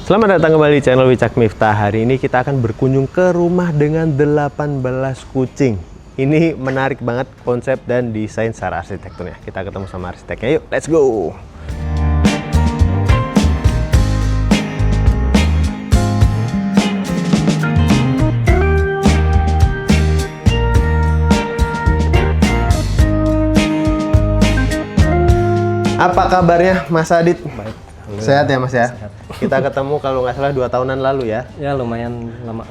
Selamat datang kembali di channel Wicak Miftah. Hari ini kita akan berkunjung ke rumah dengan 18 kucing. Ini menarik banget konsep dan desain secara arsitekturnya. Kita ketemu sama arsiteknya, yuk let's go! Apa kabarnya Mas Adit? Baik. Sehat ya Mas ya? Sehat. Kita ketemu kalau nggak salah 2 tahunan lalu ya? Ya lumayan lama.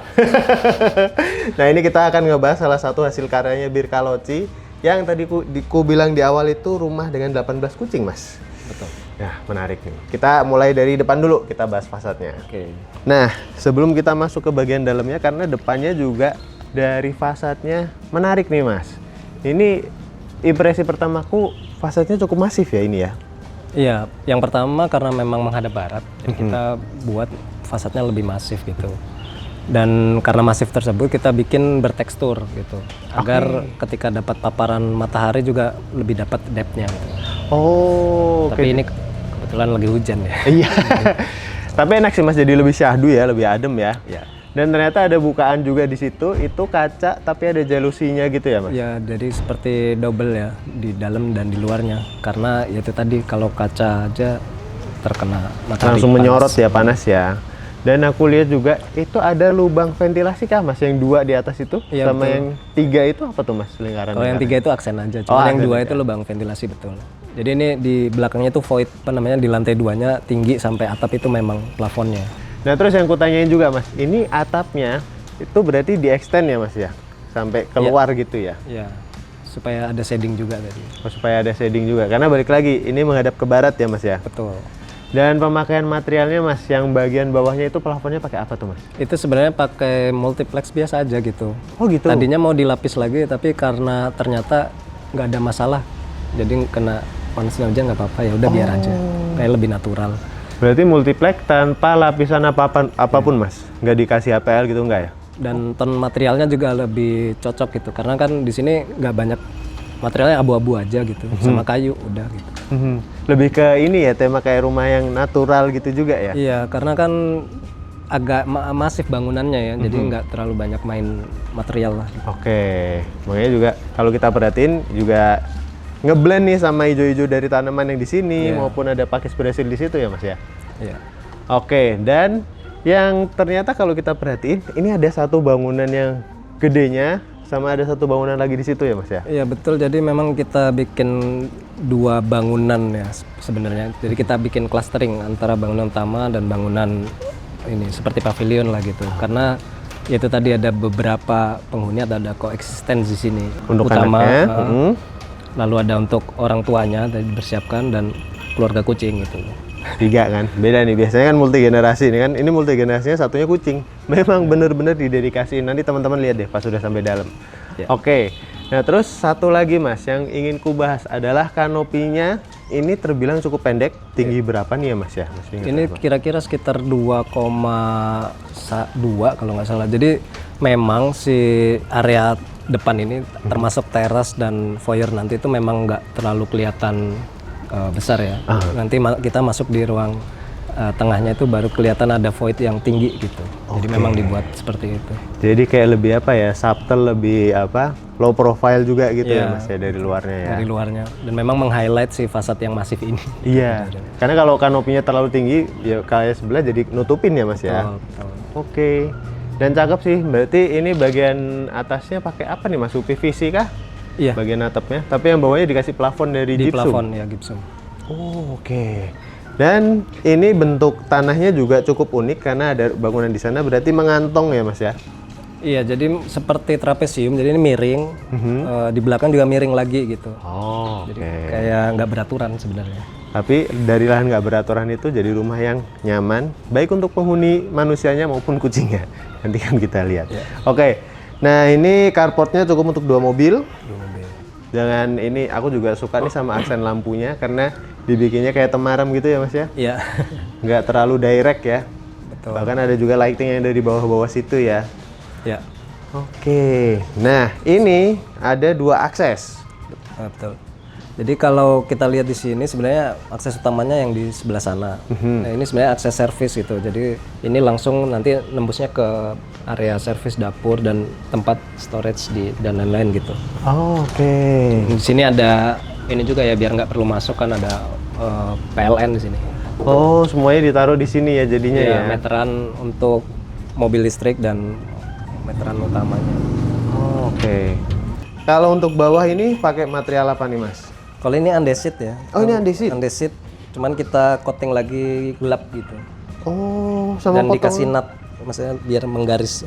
Nah ini kita akan ngebahas salah satu hasil karyanya Birka Loci yang tadi ku bilang di awal itu rumah dengan 18 kucing Mas. Betul. Ya menarik nih. Kita mulai dari depan dulu, kita bahas fasadnya. Oke. Nah sebelum kita masuk ke bagian dalamnya, karena depannya juga dari fasadnya menarik nih Mas. Ini impresi pertamaku, fasadnya cukup masif ya ini ya? Iya, yang pertama karena memang menghadap barat, jadi kita buat fasadnya lebih masif gitu. Dan karena masif tersebut kita bikin bertekstur gitu, agar ketika dapat paparan matahari juga lebih dapat depth-nya gitu. Oh, Tapi ini kebetulan lagi hujan ya. Iya. Tapi enak sih Mas, jadi lebih syahdu ya, lebih adem ya. Ya. Dan ternyata ada bukaan juga di situ, itu kaca tapi ada jalusinya gitu ya Mas? Ya, jadi seperti double ya, di dalam dan di luarnya. Karena ya itu tadi, kalau kaca aja terkena matahari Langsung menyorot panas. ya, panas ya. Dan aku lihat juga itu ada lubang ventilasi kah Mas, yang 2 di atas itu? Iya, sama betul. yang 3 itu apa tuh Mas, lingkaran? Kalau yang 3 itu aksen aja, cuma yang aksen 2 aja. itu lubang ventilasi betul. Jadi ini di belakangnya tuh void, apa namanya, di lantai 2-nya tinggi sampai atap itu memang plafonnya. Nah terus yang kutanyain juga Mas, ini atapnya itu berarti di extend ya Mas ya? Sampai keluar gitu ya? Ya, supaya ada shading juga tadi. Oh, supaya ada shading juga, karena balik lagi ini menghadap ke barat ya Mas ya? Betul. Dan pemakaian materialnya Mas, yang bagian bawahnya itu plafonnya pakai apa tuh Mas? Itu sebenarnya pakai multiplex biasa aja gitu. Oh gitu? Tadinya mau dilapis lagi, tapi karena ternyata nggak ada masalah, jadi kena panasnya aja nggak apa-apa, ya udah biar aja. Kayak lebih natural. Berarti multiplex tanpa lapisan apapun Mas? Nggak dikasih APL gitu nggak ya? Dan ton materialnya juga lebih cocok gitu, karena kan di sini nggak banyak materialnya, abu-abu aja gitu, sama kayu udah gitu. Lebih ke ini ya, tema kayak rumah yang natural gitu juga ya? Iya, karena kan agak masif bangunannya ya, jadi nggak terlalu banyak main material lah. Oke, makanya juga kalau kita perhatiin juga ngeblend nih sama hijau-hijau dari tanaman yang di sini, maupun ada pakis Brasil di situ ya Mas ya? Iya. Oke, dan yang ternyata kalau kita perhatiin, ini ada satu bangunan yang gedenya, sama ada satu bangunan lagi di situ ya Mas ya? Iya betul, jadi memang kita bikin 2 bangunan ya sebenarnya. Jadi kita bikin clustering antara bangunan utama dan bangunan ini seperti pavilion lah gitu. Karena itu tadi ada beberapa penghuni, ada koeksisten di sini. Untuk utama, anaknya, lalu ada untuk orang tuanya tadi dipersiapkan, dan keluarga kucing gitu. 3 kan? Beda nih, biasanya kan multi generasi nih kan, ini multi generasinya satunya kucing. Memang bener-bener didedikasiin, nanti teman-teman lihat deh pas sudah sampai dalam. Ya. Oke, nah terus satu lagi Mas yang ingin ku bahas adalah kanopinya. Ini terbilang cukup pendek, tinggi berapa nih ya Mas ya? Mas ingat Ini berapa? kira-kira sekitar 2,2 kalau nggak salah. Jadi memang si area depan ini termasuk teras dan foyer nanti itu memang nggak terlalu kelihatan besar ya. Nanti kita masuk di ruang tengahnya itu baru kelihatan ada void yang tinggi gitu. Jadi memang dibuat seperti itu. Jadi kayak lebih apa ya, subtle, lebih apa, low profile juga gitu ya Mas ya, dari luarnya ya? Dari luarnya. Dan memang meng-highlight si fasad yang masif ini. Iya, karena kalau kanopinya terlalu tinggi, ya kayak sebelah jadi nutupin ya Mas ya? Betul. Oke, dan cakep sih. Berarti ini bagian atasnya pakai apa nih Mas? PVC kah? Iya. Bagian atapnya. Tapi yang bawahnya dikasih plafon dari Di gypsum. plafon ya, gypsum. Oh, oke. Dan ini bentuk tanahnya juga cukup unik karena ada bangunan di sana. Berarti mengantong ya Mas ya? Iya, jadi seperti trapesium. Jadi ini miring. Di belakang juga miring lagi gitu. Oh, Jadi kayak nggak beraturan sebenarnya. Tapi dari lahan nggak beraturan itu jadi rumah yang nyaman, baik untuk penghuni manusianya maupun kucingnya. Nanti kan kita lihat. Oke, nah ini carportnya cukup untuk 2 mobil. Dengan ini aku juga suka nih sama aksen lampunya karena dibikinnya kayak temaram gitu ya Mas ya. Iya. Nggak terlalu direct ya. Betul. Bahkan ada juga lighting yang dari bawah-bawah situ ya. Ya. Oke, nah ini ada 2 akses. Betul. Jadi kalau kita lihat di sini sebenarnya akses utamanya yang di sebelah sana. Nah, ini sebenarnya akses servis gitu. Jadi ini langsung nanti nembusnya ke area servis dapur dan tempat storage dan lain-lain gitu. Oh, oke. Di sini ada ini juga ya biar nggak perlu masuk kan ada PLN di sini. Oh, semuanya ditaruh di sini ya jadinya ya. Meteran untuk mobil listrik dan meteran utamanya. Oh, oke. Kalau untuk bawah ini pakai material apa nih, Mas? Kalau ini andesit ya. Oh, ini andesit. Andesit, cuman kita coating lagi gelap gitu. Oh, sama Dan potong dikasih nut, maksudnya biar menggaris.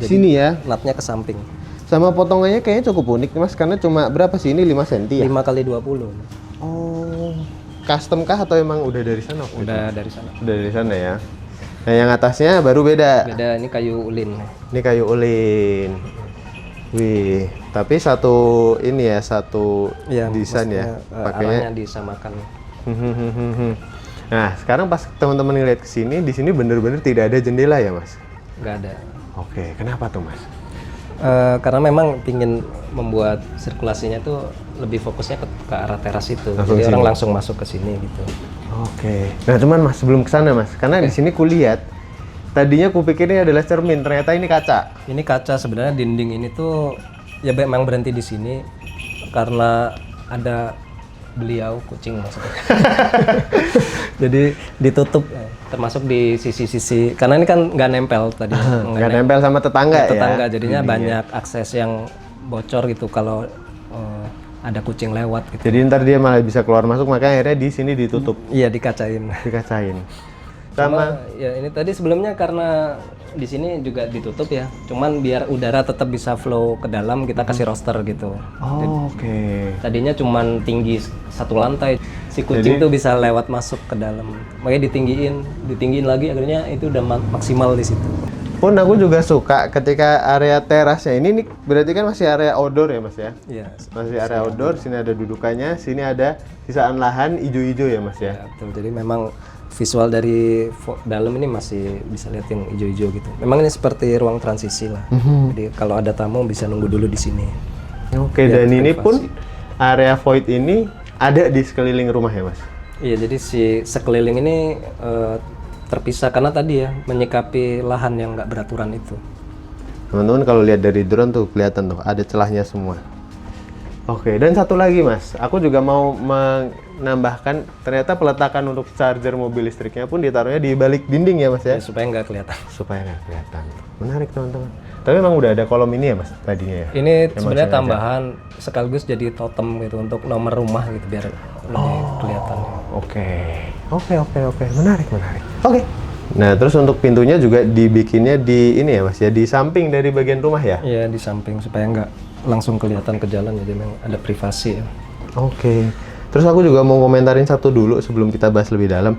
Jadi sini ya. nutnya ke samping. Sama potongannya kayaknya cukup unik nih, Mas, karena cuma berapa sih ini 5 cm ya? 5x20. Oh, custom kah atau emang udah dari sana? Udah dari sana. Udah dari sana ya. Nah, yang atasnya baru beda. Beda, ini kayu ulin. Ini kayu ulin. Wih, tapi satu ini ya, satu desain ya. Pakainya disamakan. Nah, sekarang pas teman-teman ngeliat ke sini, di sini bener-bener tidak ada jendela ya, Mas? Nggak ada. Oke, kenapa tuh, Mas? Karena memang pingin membuat sirkulasinya tuh lebih fokusnya ke arah teras itu. Jadi orang langsung masuk ke sini gitu. Oke. Nah, cuman Mas sebelum ke sana, Mas, karena di sini kulihat tadinya kupikir ini adalah cermin, ternyata ini kaca. Ini kaca sebenarnya dinding ini tuh ya memang berhenti di sini karena ada beliau kucing maksudnya. Jadi ditutup termasuk di sisi-sisi karena ini kan nggak nempel tadi. Nggak nempel sama tetangga ya? Jadinya banyak akses yang bocor gitu kalau ada kucing lewat gitu. Jadi ntar dia malah bisa keluar masuk, makanya akhirnya di sini ditutup. Iya, dikacain. Dikacain. Sama ya ini tadi sebelumnya karena di sini juga ditutup ya. Cuman biar udara tetap bisa flow ke dalam kita kasih roster gitu. Oh, oke. Tadinya cuman tinggi satu lantai. Si kucing tuh bisa lewat masuk ke dalam. Makanya ditinggiin lagi akhirnya itu udah maksimal di situ. Pun aku juga suka ketika area terasnya ini berarti kan masih area outdoor ya, Mas ya? Iya. Masih area outdoor, sini ada dudukannya, sini ada sisaan lahan hijau-hijau ya, Mas ya? Ya, betul. Jadi memang visual dari dalam ini masih bisa lihat yang hijau-hijau gitu. Memang ini seperti ruang transisi lah. Jadi kalau ada tamu bisa nunggu dulu di sini. Oke, dan ini pun area void ini ada di sekeliling rumah ya, Mas? Iya, jadi si sekeliling ini terpisah karena tadi ya menyikapi lahan yang nggak beraturan itu. Teman-teman kalau lihat dari drone tuh kelihatan tuh ada celahnya semua. Oke, dan satu lagi Mas, aku juga mau menambahkan ternyata peletakan untuk charger mobil listriknya pun ditaruhnya di balik dinding ya Mas ya? Supaya nggak kelihatan. Supaya nggak kelihatan. Menarik teman-teman. Tapi memang udah ada kolom ini ya Mas tadinya ya? Ini sebenarnya tambahan sekaligus jadi totem gitu untuk nomor rumah gitu biar lebih kelihatan. Oke. Menarik. Oke. Nah, terus untuk pintunya juga dibikinnya di ini ya Mas ya, di samping dari bagian rumah ya? Iya, di samping supaya nggak langsung kelihatan ke jalan, jadi memang ada privasi ya. Oke. Terus aku juga mau komentarin satu dulu sebelum kita bahas lebih dalam.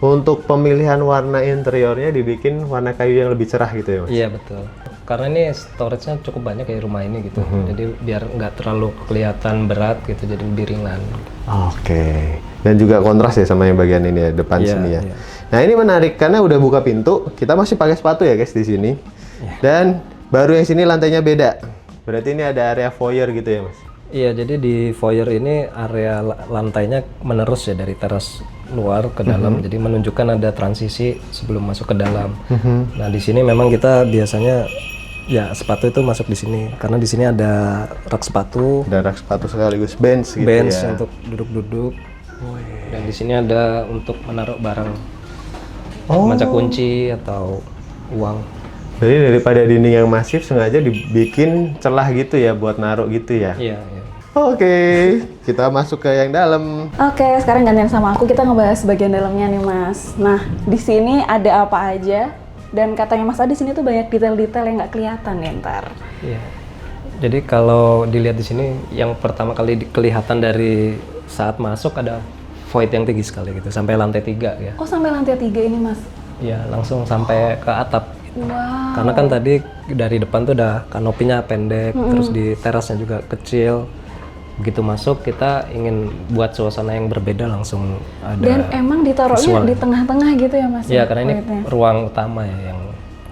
Untuk pemilihan warna interiornya dibikin warna kayu yang lebih cerah gitu ya Mas? Iya, betul. Karena ini storage-nya cukup banyak kayak rumah ini gitu. Jadi biar nggak terlalu kelihatan berat gitu, jadi lebih ringan. Oke. Dan juga kontras ya sama yang bagian ini ya, depan sini ya. Iya. Nah, ini menarik karena udah buka pintu, kita masih pakai sepatu ya guys di sini. Dan baru yang sini lantainya beda. Berarti ini ada area foyer gitu ya, Mas? Iya, jadi di foyer ini area lantainya menerus ya dari teras luar ke dalam. Jadi menunjukkan ada transisi sebelum masuk ke dalam. Nah, di sini memang kita biasanya ya sepatu itu masuk di sini karena di sini ada rak sepatu. Ada rak sepatu sekaligus bench gitu bench ya. untuk duduk-duduk. Dan di sini ada untuk menaruh barang. Macam kunci atau uang. Jadi daripada dinding yang masif sengaja dibikin celah gitu ya buat naruh gitu ya. Iya. Oke, kita masuk ke yang dalam. Oke, sekarang gantian sama aku, kita ngebahas bagian dalamnya nih Mas. Nah, di sini ada apa aja? Dan katanya Mas Adi di sini tuh banyak detail-detail yang nggak kelihatan nih ntar. Iya. Jadi kalau dilihat di sini yang pertama kali kelihatan dari saat masuk ada void yang tinggi sekali gitu, sampai lantai 3 ya. Oh, sampai lantai 3 ini Mas? Iya, langsung sampai ke atap. Wow. Karena kan tadi dari depan tuh udah kanopinya pendek, terus di terasnya juga kecil. Begitu masuk kita ingin buat suasana yang berbeda langsung ada. Dan emang ditaruhnya di tengah-tengah gitu ya Mas? Iya, karena ini ruang utama ya yang.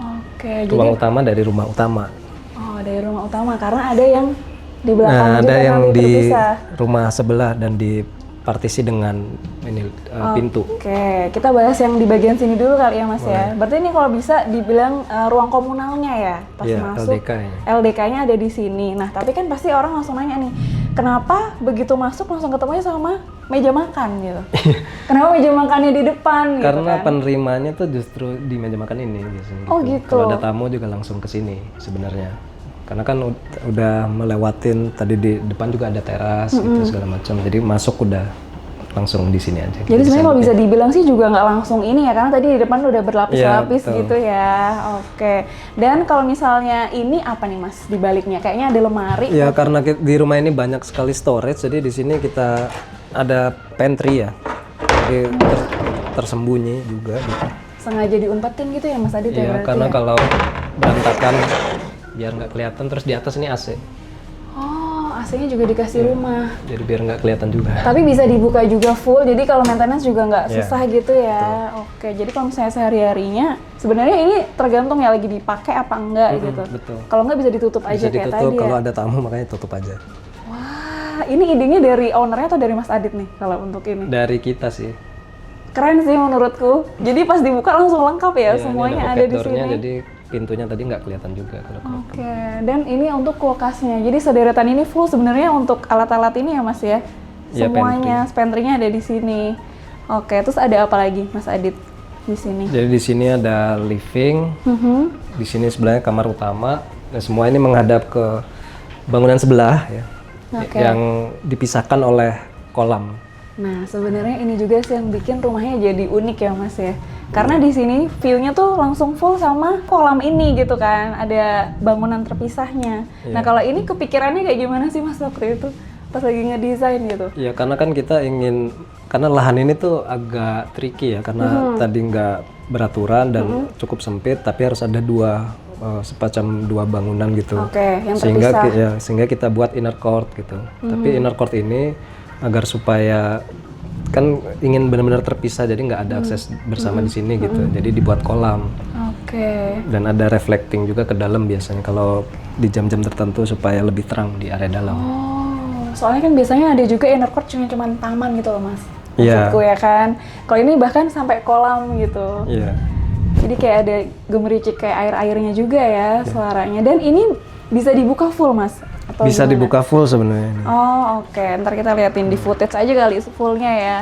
Oke, ruang utama dari rumah utama. Oh, dari rumah utama karena ada yang Di belakang Nah, juga ada yang nanti di terpisah. rumah sebelah dan di partisi dengan ini pintu. Oke, kita bahas yang di bagian sini dulu kali ya Mas ya. Berarti ini kalau bisa dibilang ruang komunalnya ya, pas Iya, masuk. LDK-nya. LDK-nya ada di sini. Nah, tapi kan pasti orang langsung nanya nih, kenapa begitu masuk langsung ketemunya sama meja makan gitu? Kenapa meja makannya di depan gitu Karena kan? penerimanya tuh justru di meja makan ini biasanya. Oh, gitu. Kalau ada tamu juga langsung ke sini sebenarnya. Karena kan udah melewatin tadi di depan juga ada teras gitu segala macam. Jadi masuk udah langsung di sini aja. Jadi sebenarnya kalau bisa dibilang sih juga nggak langsung ini ya, karena tadi di depan udah berlapis-lapis Iya, betul. gitu ya. Oke. Dan kalau misalnya ini apa nih Mas di baliknya? Kayaknya ada lemari. Ya karena di rumah ini banyak sekali storage, jadi di sini kita ada pantry ya. Jadi tersembunyi juga gitu. Sengaja diumpetin gitu ya Mas Adit ya Iya, berarti karena ya? kalau berantakan biar nggak kelihatan, terus di atas ini AC. Oh, AC-nya juga dikasih rumah. Jadi biar nggak kelihatan juga. Tapi bisa dibuka juga full, jadi kalau maintenance juga nggak Iya, susah gitu ya. Oke, jadi kalau misalnya sehari-harinya, sebenarnya ini tergantung ya lagi dipakai apa enggak gitu. betul. Kalau nggak bisa ditutup aja Bisa kayak ditutup, tadi kalau ya. ada tamu makanya tutup aja. Wah, ini idenya dari ownernya atau dari Mas Adit nih kalau untuk ini? Dari kita sih. Keren sih menurutku. Jadi pas dibuka langsung lengkap ya, Iya, ini semuanya ada ada pocket di door-nya, sini. jadi pintunya tadi nggak kelihatan juga kalau Oke, dan ini untuk kulkasnya. Jadi sederetan ini full sebenarnya untuk alat-alat ini ya Mas ya? Iya, Semuanya, pantry-nya ada di sini. Oke, terus ada apa lagi Mas Adit di sini? Jadi di sini ada living, di sini sebelahnya kamar utama, dan semua ini menghadap ke bangunan sebelah ya, Oke. yang dipisahkan oleh kolam. Nah, sebenarnya ini juga sih yang bikin rumahnya jadi unik ya Mas ya. Karena di sini view-nya tuh langsung full sama kolam ini gitu kan. Ada bangunan terpisahnya. Iya. Nah, kalau ini kepikirannya kayak gimana sih Mas waktu itu? Pas lagi ngedesain gitu. Ya karena kan kita ingin, karena lahan ini tuh agak tricky ya, karena tadi nggak beraturan dan cukup sempit, tapi harus ada semacam dua bangunan gitu. Oke, yang sehingga terpisah. sehingga kita buat inner court gitu. Tapi inner court ini agar supaya kan ingin benar-benar terpisah, jadi nggak ada akses bersama di sini gitu. Jadi dibuat kolam Oke. dan ada reflecting juga ke dalam biasanya kalau di jam-jam tertentu supaya lebih terang di area dalam. Oh, soalnya kan biasanya ada juga inner court cuman taman gitu loh Mas. Iya. Maksudku ya kan. Kalau ini bahkan sampai kolam gitu. Iya. Jadi kayak ada gemericik kayak air-airnya juga ya suaranya. Dan ini bisa dibuka full Mas? Atau Bisa gimana? dibuka full sebenarnya ini. Oh oke, ntar kita liatin di footage aja kali fullnya ya.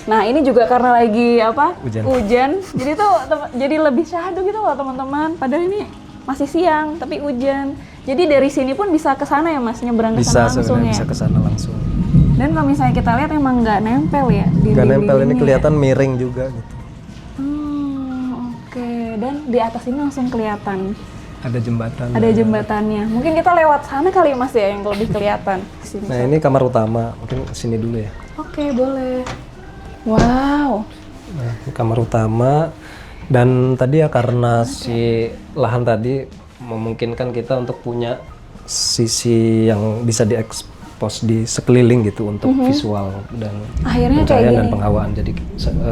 Nah ini juga karena lagi apa? Hujan. Jadi tuh jadi lebih syahdu gitu loh teman-teman. Padahal ini masih siang tapi hujan. Jadi dari sini pun bisa ke sana ya Mas, nyebrang ke Bisa sana langsung sebenarnya, ya. bisa ke sana langsung. Dan kalau misalnya kita lihat emang nggak nempel ya di Nggak nempel, ini dinding-dindingnya. kelihatan miring juga gitu. Oke. Dan di atas ini langsung kelihatan. Ada jembatan. Ada jembatannya. Mungkin kita lewat sana kali ya Mas ya yang lebih kelihatan. Sini. Nah ini kamar utama, mungkin sini dulu ya. Oke, boleh. Wow. Nah, ini kamar utama, dan tadi ya karena si lahan tadi memungkinkan kita untuk punya sisi yang bisa diekspos di sekeliling gitu untuk visual dan Akhirnya kayak pencahayaan dan gini. penghawaan. Jadi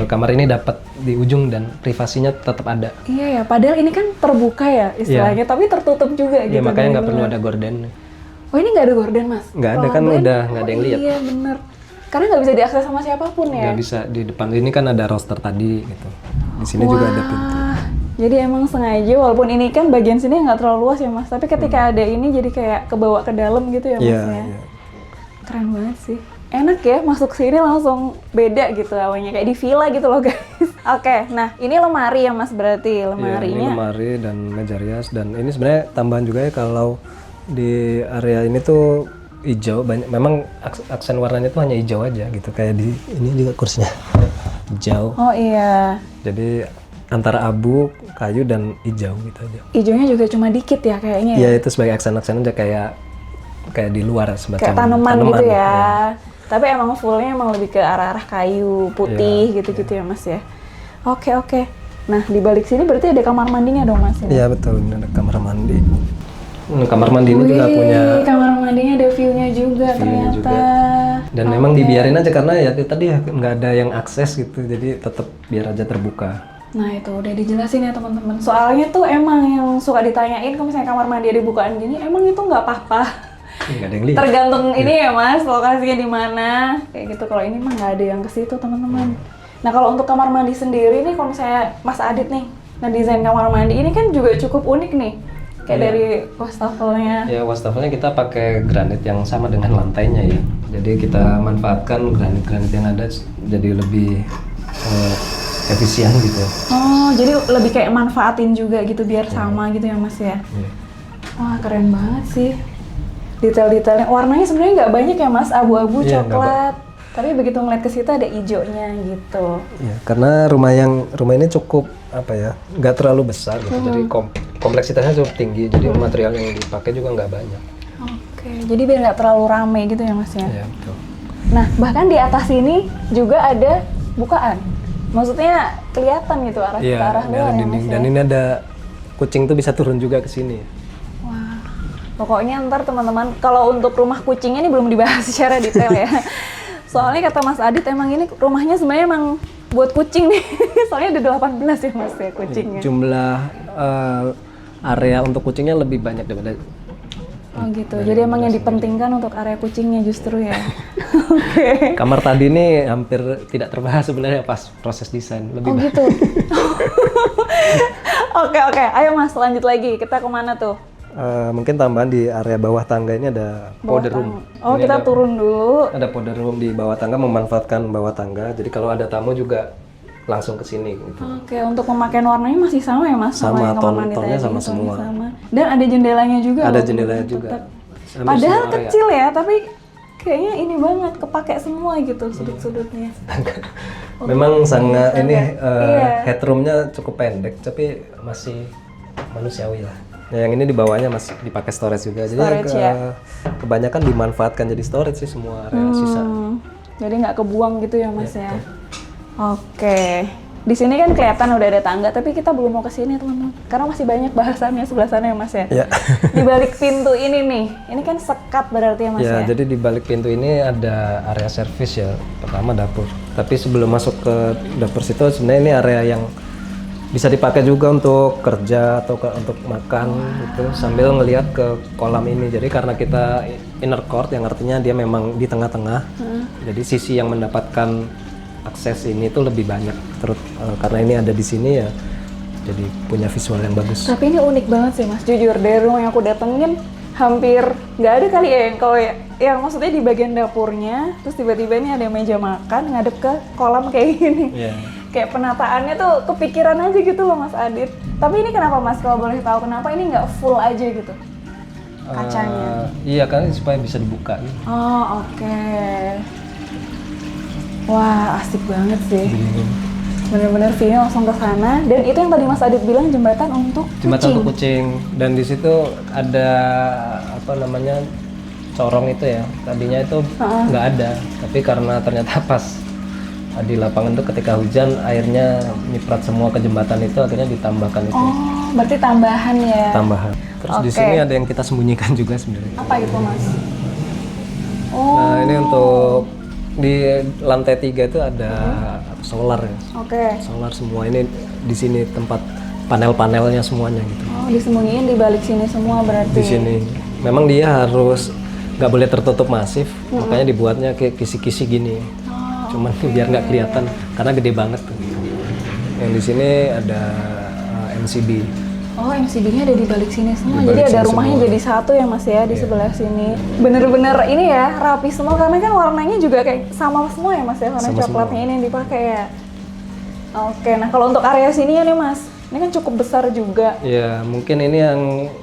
kamar ini dapat di ujung dan privasinya tetap ada. Iya ya, padahal ini kan terbuka ya istilahnya, tapi tertutup juga Ya gitu. makanya dari nggak perlu luar. ada gorden. Oh ini nggak ada gorden Mas? Nggak ada, Kalau kan gorden- udah nggak ada yang lihat. Iya bener. Karena nggak bisa diakses sama siapapun ya. Nggak bisa di depan ini kan ada roster tadi gitu. Di sini juga ada pintu. Wah, jadi emang sengaja walaupun ini kan bagian sini nggak terlalu luas ya Mas, tapi ketika ada ini jadi kayak kebawa ke dalam gitu ya Mas Iya, ya. iya. Keren banget sih. Enak ya masuk sini langsung beda gitu awalnya kayak di villa gitu loh guys. Oke, nah ini lemari ya Mas berarti Iya, ini lemarinya. lemari dan meja rias, dan ini sebenarnya tambahan juga ya kalau di area ini tuh hijau banyak, memang aksen warnanya tuh hanya hijau aja gitu, kayak di ini juga kursinya hijau. Oh iya. Jadi antara abu, kayu dan hijau gitu aja. Ijonya juga cuma dikit ya kayaknya ya. Ya itu sebagai aksen-aksen aja kayak di luar semacam Kayak tanaman gitu ya. ya. Tapi emang fullnya emang lebih ke arah-arah kayu putih gitu-gitu ya Mas ya. Oke oke. Nah di balik sini berarti ada kamar mandinya dong Mas ya? Iya betul, ini ada kamar mandi. Kamar mandi ini juga Wih, punya kamar mandinya ada view-nya juga view-nya ternyata. juga. Dan memang dibiarin aja karena ya tadi ya nggak ada yang akses gitu, jadi tetap biar aja terbuka. Nah itu udah dijelasin ya teman-teman. Soalnya tuh emang yang suka ditanyain kalau misalnya kamar mandi ada bukaan gini, emang itu nggak apa-apa. Nggak ada yang lihat. Tergantung ini ya Mas, lokasinya di mana. Kayak gitu. Kalau ini mah nggak ada yang ke situ, teman-teman. Nah, kalau untuk kamar mandi sendiri nih, kalau misalnya Mas Adit nih ngedesain kamar mandi ini kan juga cukup unik nih. Kayak dari wastafelnya. Ya, wastafelnya kita pakai granit yang sama dengan lantainya ya. Jadi kita manfaatkan granit-granit yang ada jadi lebih efisien gitu. Oh, jadi lebih kayak manfaatin juga gitu biar sama gitu ya Mas ya. Iya. Wah, keren banget sih. Detail-detailnya. Warnanya sebenarnya nggak banyak ya Mas, abu-abu, Iya, coklat. Tapi begitu ngeliat ke situ ada hijaunya gitu. Ya, karena rumah ini cukup apa ya, nggak terlalu besar gitu. Jadi kompleksitasnya cukup tinggi. Jadi material yang dipakai juga nggak banyak. Oke, jadi biar nggak terlalu rame gitu ya Mas ya. Ya, betul. Nah, bahkan di atas ini juga ada bukaan. Maksudnya kelihatan gitu arah ke arah dari luar ya Mas dinding. ya. Dan ini ada kucing tuh bisa turun juga ke sini. Wah, pokoknya ntar teman-teman, kalau untuk rumah kucingnya ini belum dibahas secara detail ya. Soalnya kata Mas Adit emang ini rumahnya sebenarnya emang buat kucing nih. Soalnya ada 18 ya Mas ya kucingnya. Jumlah area untuk kucingnya lebih banyak daripada. Oh gitu, jadi emang yang dipentingkan untuk area kucingnya justru ya. Oke. Kamar tadi ini hampir tidak terbahas sebenarnya pas proses desain. Lebih Oh gitu. Oke, ayo Mas lanjut lagi, kita kemana tuh? Mungkin tambahan di area bawah tangga ini ada powder room. Oh, Ini kita turun dulu. Ada powder room di bawah tangga, memanfaatkan bawah tangga. Jadi kalau ada tamu juga langsung ke sini gitu. Oke, untuk pemakaian warnanya masih sama ya Mas? Sama, yang kamar mandi tonnya tadi, sama semua. sama. Dan ada jendelanya juga. Ada loh, jendelanya tetap. juga. Hampir Padahal semua area. kecil ya, tapi kayaknya ini banget kepake semua gitu sudut-sudutnya. Memang sangat ini Iya. headroomnya cukup pendek, tapi masih manusiawi lah. Nah, yang ini di bawahnya masih dipakai storage juga. Jadi Storage, ya. kebanyakan dimanfaatkan jadi storage sih semua area sisa. Jadi nggak kebuang gitu ya Mas ya. Oke. Di sini kan kelihatan udah ada tangga, tapi kita belum mau ke sini teman-teman. Karena masih banyak bahasannya sebelah sana ya Mas ya. Ya. Di balik pintu ini nih, ini kan sekat berarti ya Mas ya. Ya, jadi di balik pintu ini ada area servis ya. Pertama dapur. Tapi sebelum masuk ke dapur situ sebenarnya ini area yang bisa dipakai juga untuk kerja atau untuk makan gitu sambil ngelihat ke kolam ini. Jadi karena kita inner court yang artinya dia memang di tengah-tengah. Jadi sisi yang mendapatkan akses ini tuh lebih banyak. Terus karena ini ada di sini ya jadi punya visual yang bagus. Tapi ini unik banget sih Mas, jujur dari rumah yang aku datengin hampir nggak ada kali ya yang kalau yang maksudnya di bagian dapurnya terus tiba-tiba ini ada meja makan ngadep ke kolam kayak gini. Kayak penataannya tuh kepikiran aja gitu loh Mas Adit. Tapi ini kenapa Mas, kalau boleh tahu kenapa ini nggak full aja gitu kacanya? Iya kan supaya bisa dibuka. Oh oke. Wah asik banget sih. Bener-bener view-nya langsung ke sana. Dan itu yang tadi Mas Adit bilang jembatan untuk Jembatan kucing. untuk kucing. Dan di situ ada apa namanya corong itu ya. Tadinya itu nggak ada. Tapi karena ternyata pas di lapangan tuh ketika hujan airnya nyiprat semua ke jembatan itu akhirnya ditambahkan itu. Oh berarti tambahan ya? Tambahan. Terus di sini ada yang kita sembunyikan juga sebenarnya. Apa itu Mas? Oh. Nah ini untuk di lantai 3 itu ada solar ya. Oke. Solar semua ini di sini tempat panel-panelnya semuanya gitu. Oh, disembunyiin di balik sini semua berarti. Di sini. Memang dia harus nggak boleh tertutup masif, makanya dibuatnya kayak kisi-kisi gini. Cuman biar nggak kelihatan karena gede banget tuh. Yang di sini ada MCB. Oh, MCB-nya ada di balik sini semua. Di Jadi balik ada sini rumahnya semua. jadi satu ya Mas ya di sebelah sini. Bener-bener ini ya rapi semua karena kan warnanya juga kayak sama semua ya Mas ya, warna Sama coklatnya ini yang dipakai ya. Oke, nah kalau untuk area sini ya nih Mas, ini kan cukup besar juga. Ya mungkin ini yang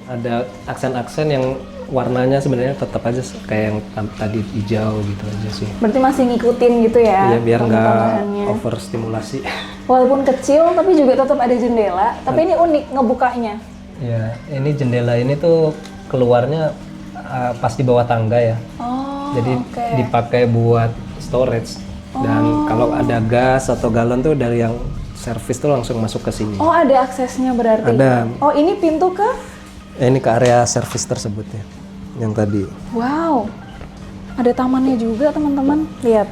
ada aksen-aksen yang warnanya sebenarnya tetap aja kayak yang tadi hijau gitu aja sih. Berarti masih ngikutin gitu ya? Ya biar nggak tambahannya. overstimulasi. Walaupun kecil tapi juga tetap ada jendela. Tapi ini unik ngebukanya. Ya ini jendela ini tuh keluarnya pas di bawah tangga ya. Oh, Jadi oke. dipakai buat storage. Dan kalau ada gas atau galon tuh dari yang servis tuh langsung masuk ke sini. Oh, ada aksesnya berarti. Ada. Oh, ini pintu ke? Ini ke area servis tersebut ya. Yang tadi. Wow. Ada tamannya juga, teman-teman. Lihat.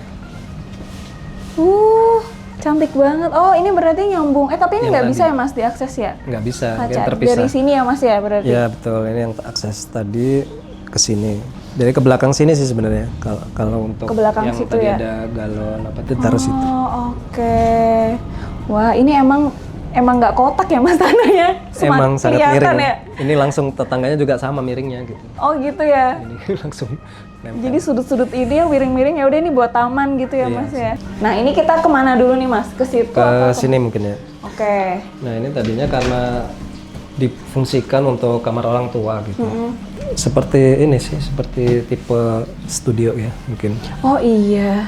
Cantik banget. Oh, ini berarti nyambung. Tapi ini nggak bisa ya, Mas, diakses ya? Nggak bisa, Kaca. dia terpisah. Dari sini ya, Mas ya, berarti? Ya betul, ini yang akses tadi ke sini. Jadi ke belakang sini sih sebenarnya. Kalau untuk Ke belakang yang situ tadi ya? ada galon apa itu taruh situ. Oh, oke. Wah, ini emang nggak kotak ya Mas tanahnya? Emang sangat kelihatan miring. ya? Ini langsung tetangganya juga sama miringnya gitu. Oh gitu ya. Ini langsung nempel. Jadi sudut-sudut ini yang miring-miring ya udah ini buat taman gitu ya Iya, Mas ya. Nah ini kita kemana dulu nih Mas? Ke situ? Ke sini mungkin ya. Oke. Nah ini tadinya karena difungsikan untuk kamar orang tua gitu. Seperti ini sih, seperti tipe studio ya mungkin. Oh iya.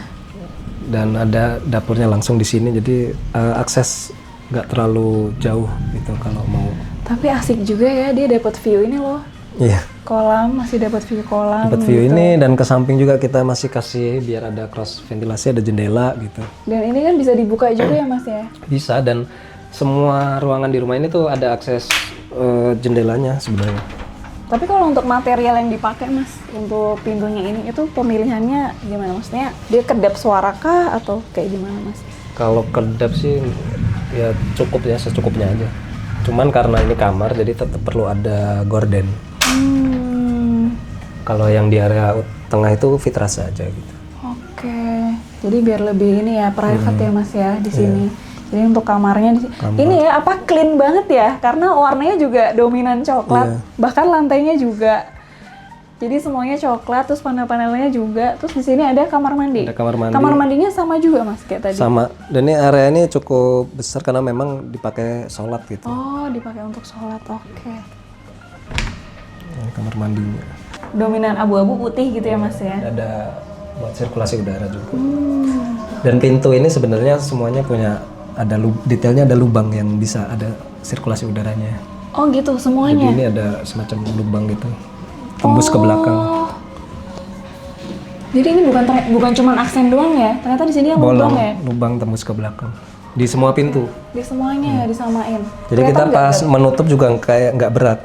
Dan ada dapurnya langsung di sini, jadi akses nggak terlalu jauh gitu kalau mau. Tapi asik juga ya, dia dapat view ini loh. Iya. Kolam, masih dapat view kolam. Dapat view gitu. ini dan ke samping juga kita masih kasih biar ada cross ventilasi, ada jendela gitu. Dan ini kan bisa dibuka juga ya Mas ya? Bisa, dan semua ruangan di rumah ini tuh ada akses jendelanya sebenarnya. Tapi kalau untuk material yang dipakai Mas, untuk pintunya ini itu pemilihannya gimana? Maksudnya dia kedap suara kah atau kayak gimana Mas? Kalau kedap sih ya cukup ya, secukupnya aja. Cuman karena ini kamar jadi tetap perlu ada gorden. Kalau yang di area tengah itu vitrase aja gitu. Oke. Jadi biar lebih ini ya private ya Mas ya di sini. Jadi untuk kamarnya ini ya apa clean banget ya karena warnanya juga dominan coklat. Bahkan lantainya juga. Jadi semuanya coklat, terus panel-panelnya juga. Terus di sini ada kamar mandi. Ada kamar mandi. Kamar mandinya sama juga Mas kayak tadi. Sama. Dan ini area ini cukup besar karena memang dipakai sholat gitu. Oh, dipakai untuk sholat. Oke. Ini kamar mandinya. Dominan abu-abu putih gitu ya Mas ya. Ada buat sirkulasi udara juga. Dan pintu ini sebenarnya semuanya punya detailnya ada lubang yang bisa ada sirkulasi udaranya. Oh gitu Jadi semuanya. ini ada semacam lubang gitu, tembus ke belakang. Jadi ini bukan cuma aksen doang ya. Ternyata di sini yang lubang ya. Lubang tembus ke belakang. Di semua pintu. Di semuanya disamain. Jadi kita pas menutup juga kayak nggak berat.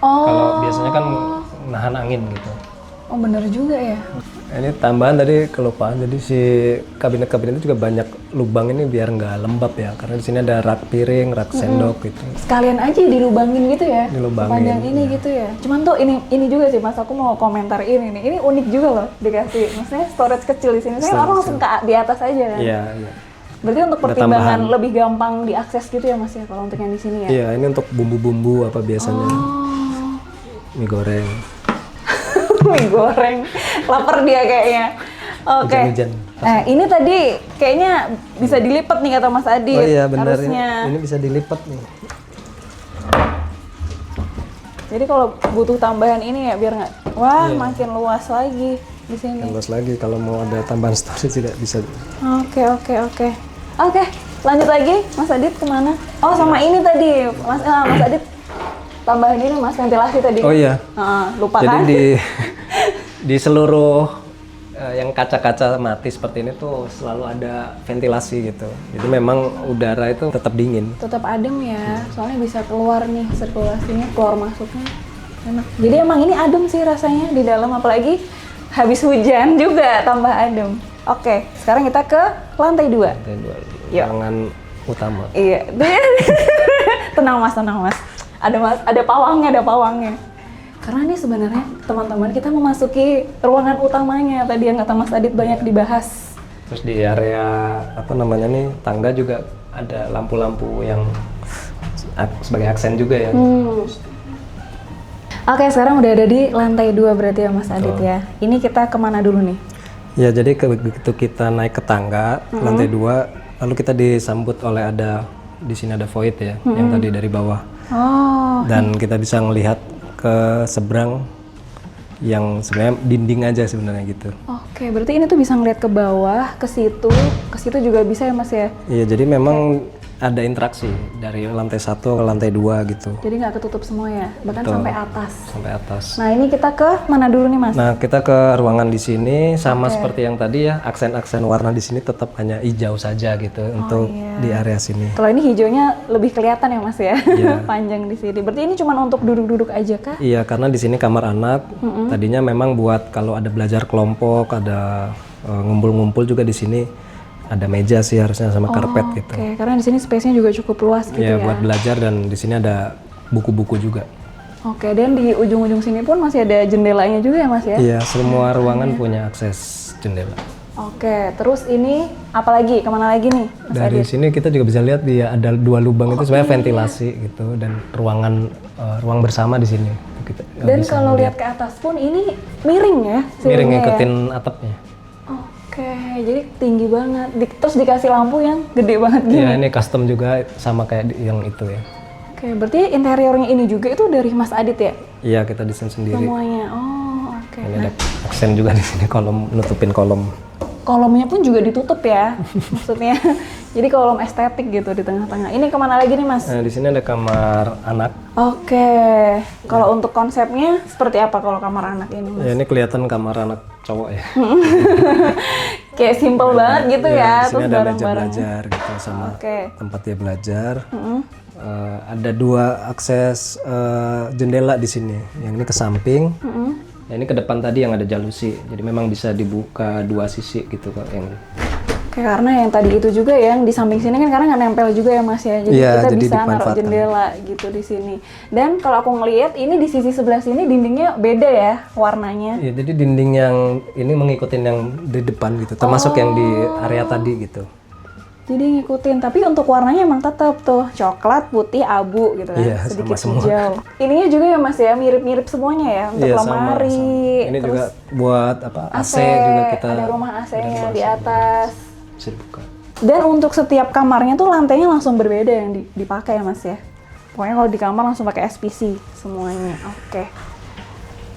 Oh. Kalau biasanya kan nahan angin gitu. Oh bener juga ya. Ini tambahan tadi kelupaan, jadi si kabinet-kabinet itu juga banyak lubang ini biar nggak lembab ya, karena di sini ada rak piring, rak sendok gitu. Sekalian aja dilubangin gitu ya. Dilubangin, Panjang ini gitu ya. Cuman tuh ini juga sih Mas, aku mau komentar ini nih. Ini unik juga loh dikasih. Maksudnya storage kecil di sini. Saya orang langsung di atas aja kan. Iya, iya. Berarti untuk pertimbangan lebih gampang diakses gitu ya Mas ya kalau untuk yang di sini ya. Iya, ini untuk bumbu-bumbu apa biasanya. Mie goreng. Mie goreng. Lapar dia kayaknya. Oke. Hujan-hujan. Ini tadi kayaknya bisa dilipat nih kata Mas Adit. Oh iya benar, Harusnya. ini bisa dilipat nih. Jadi kalau butuh tambahan ini ya biar nggak, makin luas lagi di sini. Luas lagi kalau mau ada tambahan storage juga bisa. Oke, lanjut lagi Mas Adit kemana? Oh sama ini tadi Mas Adit tambahan ini Mas ventilasi tadi. Oh iya. Lupa Jadi kan? di seluruh yang kaca-kaca mati seperti ini tuh selalu ada ventilasi gitu. Jadi memang udara itu tetap dingin. Tetap adem ya, soalnya bisa keluar nih sirkulasinya, keluar masuknya enak. Jadi emang ini adem sih rasanya di dalam, apalagi habis hujan juga tambah adem. Oke, sekarang kita ke lantai 2. Lantai 2, ruangan utama. Iya, tenang mas. Ada pawangnya. Karena ini sebenarnya teman-teman kita memasuki ruangan utamanya tadi yang kata Mas Adit banyak dibahas. Terus di area apa namanya nih tangga juga ada lampu-lampu yang sebagai aksen juga ya. Oke, sekarang udah ada di lantai 2 berarti ya Mas Adit ya. Ini kita kemana dulu nih? Ya jadi begitu kita naik ke tangga lantai 2, lalu kita disambut oleh di sini ada void ya, yang tadi dari bawah. Oh. Dan kita bisa melihat ke seberang yang sebenarnya dinding aja sebenarnya gitu. Oke, berarti ini tuh bisa ngeliat ke bawah, ke situ juga bisa ya Mas ya? Iya, jadi memang ada interaksi dari lantai 1 ke lantai 2 gitu. Jadi nggak ketutup semua ya, bahkan Betul. sampai atas. Sampai atas. Nah ini kita ke mana dulu nih Mas? Nah kita ke ruangan di sini sama seperti yang tadi ya, aksen-aksen warna di sini tetap hanya hijau saja gitu untuk di area sini. Kalau ini hijaunya lebih kelihatan ya Mas ya, panjang di sini. Berarti ini cuma untuk duduk-duduk aja kah? Iya, karena di sini kamar anak. Tadinya memang buat kalau ada belajar kelompok, ada ngumpul-ngumpul juga di sini. Ada meja sih harusnya sama karpet gitu. Oke, karena di sini space-nya juga cukup luas gitu ya. Iya, buat belajar dan di sini ada buku-buku juga. Oke, dan di ujung-ujung sini pun masih ada jendelanya juga ya Mas ya? Iya, semua ruangan punya akses jendela. Oke, terus ini apa lagi? Kemana lagi nih Mas Dari Adit? sini kita juga bisa lihat dia ada 2 lubang itu sebenarnya ventilasi gitu, dan ruang bersama di sini. Kita Dan bisa kalau melihat. lihat ke atas pun ini miring ya? Miring ceilingnya ya? ngikutin atapnya. Oke, jadi tinggi banget. Terus dikasih lampu yang gede banget gini. Iya, ini custom juga sama kayak yang itu ya. Oke, berarti interiornya ini juga itu dari Mas Adit ya? Iya, kita desain sendiri. Semuanya. Oh, oke. Ini ada aksen juga di sini, kolom, nutupin kolom. Kolomnya pun juga ditutup ya, maksudnya. Jadi kolom estetik gitu di tengah-tengah. Ini kemana lagi nih Mas? Nah, di sini ada kamar anak. Oke, kalau untuk konsepnya seperti apa kalau kamar anak ini Mas? Ya, ini kelihatan kamar anak cowok ya. Kayak simple banget gitu ya, Di sini terus ada meja barang-barang. belajar gitu sama Oke. tempat dia belajar. Ada 2 akses jendela di sini. Yang ini ke samping. Nah, ini ke depan tadi yang ada jalusi. Jadi memang bisa dibuka 2 sisi gitu kok yang. Kayak karena yang tadi itu juga ya, yang di samping sini kan karena nggak nempel juga ya Mas ya. Jadi Iya, kita jadi bisa naruh dimanfaatkan. jendela gitu di sini. Dan kalau aku ngelihat ini di sisi sebelah sini dindingnya beda ya warnanya. Ya, jadi dinding yang ini mengikutin yang di depan gitu, termasuk yang di area tadi gitu. Jadi ngikutin, tapi untuk warnanya emang tetap tuh coklat, putih, abu gitu kan, Iya, sedikit sama semua. hijau. Ininya juga ya Mas ya, mirip-mirip semuanya ya untuk Iya, lemari. Ini terus juga buat apa? AC, AC, juga kita ada rumah AC-nya di atas. bisa dibuka. Dan untuk setiap kamarnya tuh lantainya langsung berbeda yang dipakai ya Mas ya. Pokoknya kalau di kamar langsung pakai SPC semuanya. Oke.